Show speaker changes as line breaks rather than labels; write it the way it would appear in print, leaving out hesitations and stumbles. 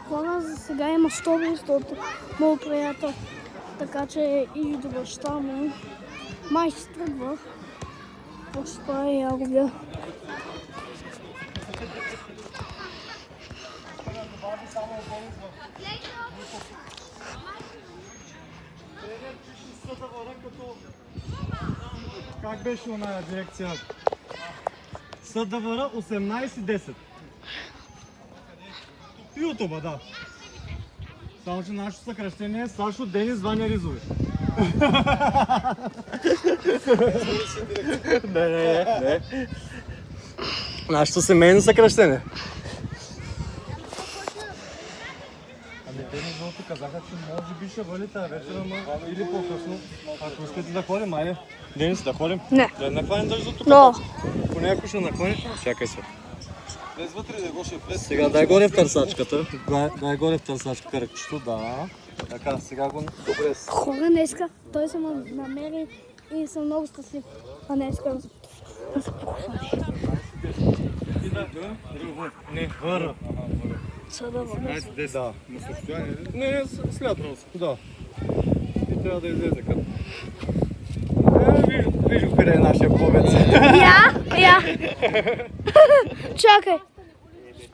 хора за сега има 100 от моят приятел, така че и до баща му. Май ще тръгва. Какво ще прави, я го гледа.
Как беше оная дирекция? СДВР 1810. Ютуба, да. Само, че нашето съкръщение е Сашо Денис Ваня Ризови. Не. Нашето семейно съкръщение. Ами те ми жълто казаха, че може би ще вали тази вечер, ама или по-късно. Ако искате да ходим, айде. Денис, да ходим?
Не.
Да накланим държа тук.
Но.
Ако някой ще наклани, чакай се.
Влез вътре да го ще влез.
Сега дай горе в търсачката. Дай горе в търсачката ръкчето, да. Така, сега го... Добре.
Хора, днеска той се намери и съм много щастлив. А днеска да се похвали.
Не, въра.
Съда вър.
18-10. Да. На състояние ли? Не, след просто. Да. И трябва да излезе като. Вижу къде е нашия пловец.
Я. Чакай.